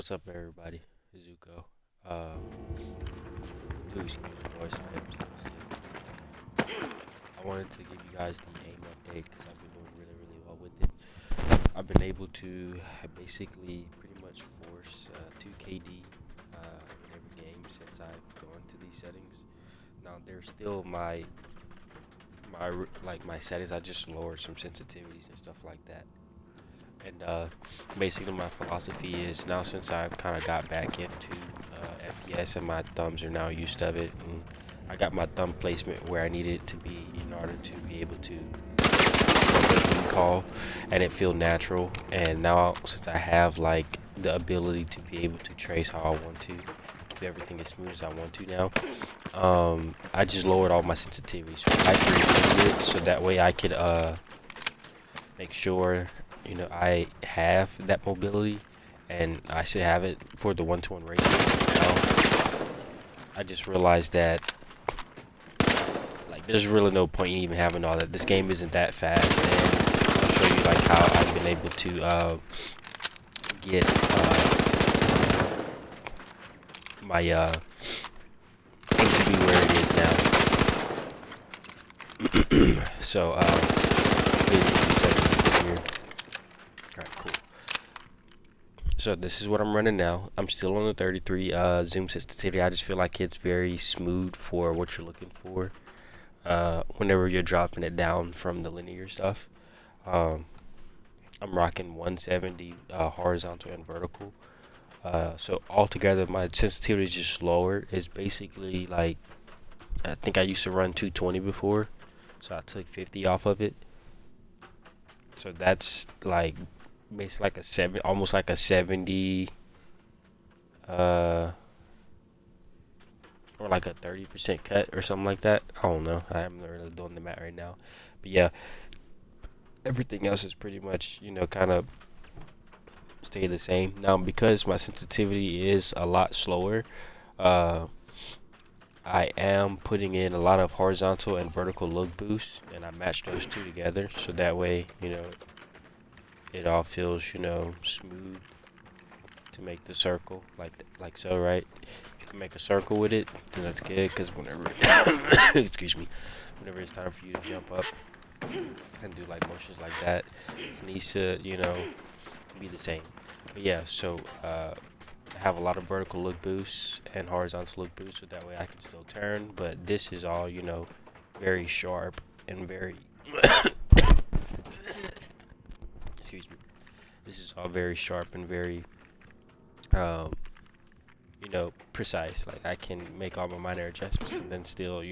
What's up, everybody? Zooko. Um, do excuse the noise. My name is Lucy. I wanted to give you guys the aim update because I've been doing really, really well with it. I've been able to basically pretty much force 2 KD in every game since I've gone to these settings. Now, there's still my settings. I just lowered some sensitivities and stuff like that. And basically, my philosophy is now since I've kind of got back into FPS and my thumbs are now used of it, and I got my thumb placement where I need it to be in order to be able to call and it feel natural. And now since I have like the ability to be able to trace how I want to, keep everything as smooth as I want to now, I just lowered all my sensitivities so I can it so that way I could make sure I have that mobility, and I should have it for the 1-to-1 ratio. I just realized that like there's really no point in even having all that. This game isn't that fast, and I'll show you like how I've been able to get my aim to be where it is now. So here. Alright, cool. So this is what I'm running now. I'm still on the 33 zoom sensitivity. I just feel like it's very smooth for what you're looking for whenever you're dropping it down from the linear stuff. I'm rocking 170 horizontal and vertical. So altogether my sensitivity is just lower. It's basically like, I think I used to run 220 before, so I took 50 off of it. So that's like basically like almost like a 70 or like a 30% cut or something like that. I don't know, I'm not really doing the math right now, but yeah, everything else is pretty much kind of stay the same. Now because my sensitivity is a lot slower, I am putting in a lot of horizontal and vertical look boosts, and I match those two together so that way it all feels smooth to make the circle like so, right? If you can make a circle with it, then that's good, because whenever excuse me, whenever it's time for you to jump up and do like motions like that, it needs to be the same. But yeah, so I have a lot of vertical look boosts and horizontal look boosts so that way I can still turn, but this is all very sharp and very excuse me, this is all very sharp and very precise. Like I can make all my minor adjustments and then still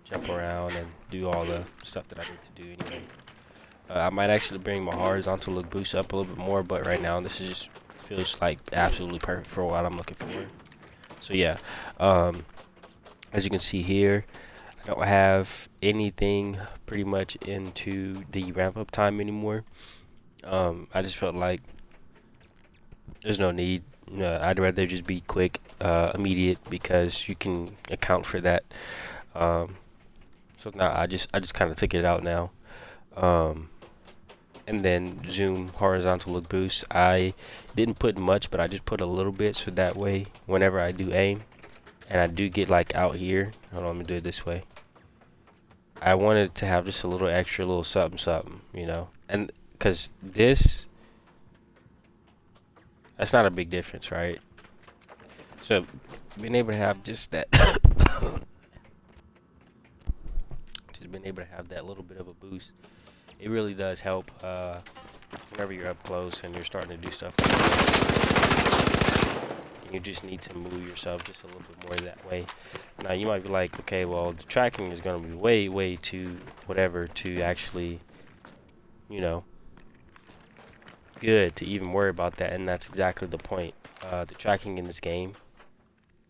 jump around and do all the stuff that I need to do anyway. I might actually bring my horizontal look boost up a little bit more, but right now this is just feels like absolutely perfect for what I'm looking for. So yeah, as you can see here, I don't have anything pretty much into the ramp up time anymore. I just felt like there's no need. I'd rather just be quick, immediate, because you can account for that. So now I just kind of took it out now. And then zoom horizontal look boost, I didn't put much, but I just put a little bit so that way whenever I do aim and I do get like out here, hold on, let me do it this way, I wanted to have just a little extra little something, and because that's not a big difference, right? So being able to have just that just being able to have that little bit of a boost, it really does help whenever you're up close and you're starting to do stuff like that. You just need to move yourself just a little bit more that way. Now you might be like, okay, well the tracking is going to be way too whatever to actually good to even worry about that, and that's exactly the point. The tracking in this game,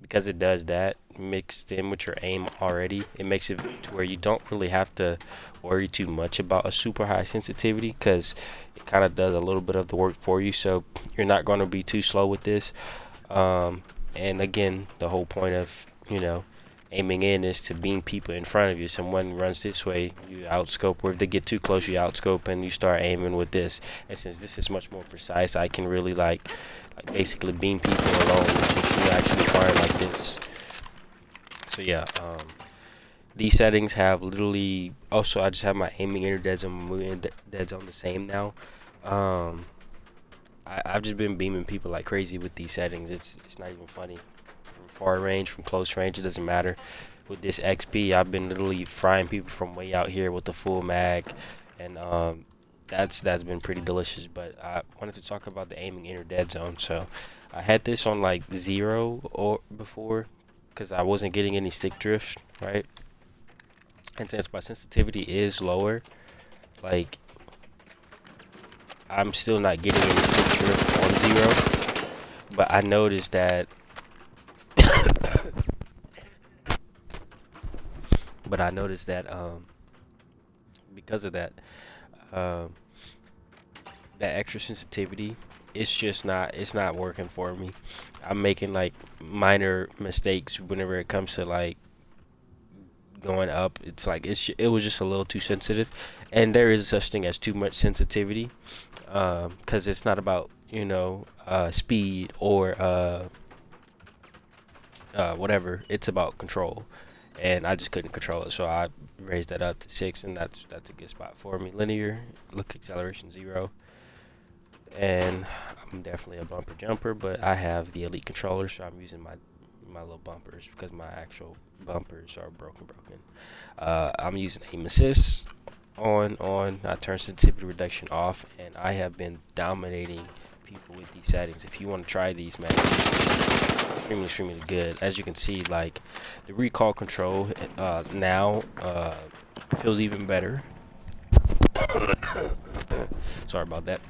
because it does that mixed in with your aim already, it makes it to where you don't really have to worry too much about a super high sensitivity, because it kind of does a little bit of the work for you, so you're not going to be too slow with this. And again, the whole point of aiming in is to beam people in front of you. Someone runs this way, you outscope, or if they get too close, you outscope and you start aiming with this. And since this is much more precise, I can really like like basically beam people alone, which you actually fire like this. So yeah, these settings have literally. Also, I just have my aiming inner dead zone, moving dead zone the same now. I've just been beaming people like crazy with these settings. It's not even funny. From far range, from close range, it doesn't matter. With this XP, I've been literally frying people from way out here with the full mag, and that's been pretty delicious. But I wanted to talk about the aiming inner dead zone. So I had this on like 0 or before, because I wasn't getting any stick drift, right? And since my sensitivity is lower, like I'm still not getting any stick drift on 0. But I noticed that because of that, that extra sensitivity, it's not working for me. I'm making like minor mistakes whenever it comes to like going up. It's like it was just a little too sensitive, and there is such thing as too much sensitivity, because it's not about speed or whatever. It's about control, and I just couldn't control it, so I raised that up to 6, and that's a good spot for me. Linear look acceleration 0, and I'm definitely a bumper jumper, but I have the elite controller, so I'm using my little bumpers because my actual bumpers are broken. I'm using aim assist on. I turn sensitivity reduction off, and I have been dominating people with these settings. If you want to try these, man, extremely good. As you can see, like the recoil control now feels even better. Sorry about that.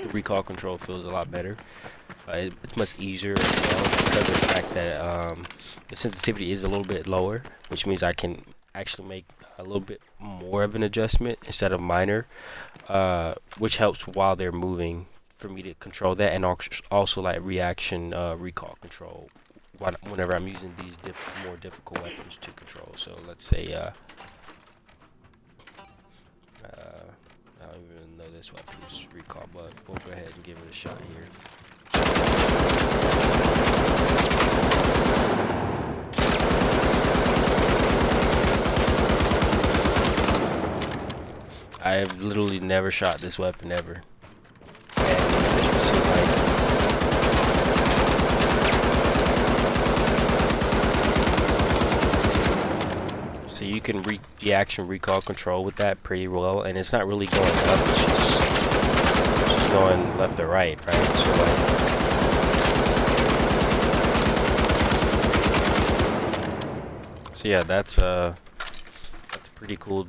The recoil control feels a lot better. It's much easier as well because of the fact that the sensitivity is a little bit lower, which means I can actually make a little bit more of an adjustment instead of minor, which helps while they're moving for me to control that, and also like reaction recoil control whenever I'm using these more difficult weapons to control. So let's say I don't even know this weapon's recoil, but we'll go ahead and give it a shot here. I've literally never shot this weapon ever. So you can reaction recoil control with that pretty well, and it's not really going up, it's just going left or right, right? So like, yeah, that's pretty cool.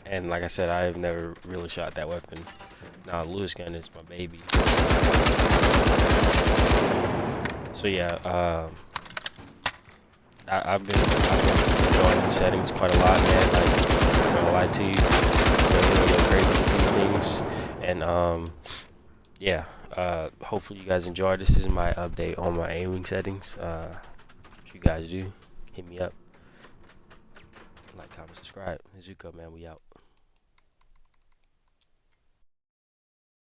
And like I said, I've never really shot that weapon. Now Lewis gun is my baby. So yeah, I've been enjoying the settings quite a lot, man. Like, I'm not gonna lie to you, I'm really go crazy with these things. And yeah, hopefully you guys enjoyed. This is my update on my aiming settings. If you guys do, hit me up. Like, comment, subscribe. Zooko, man, we out.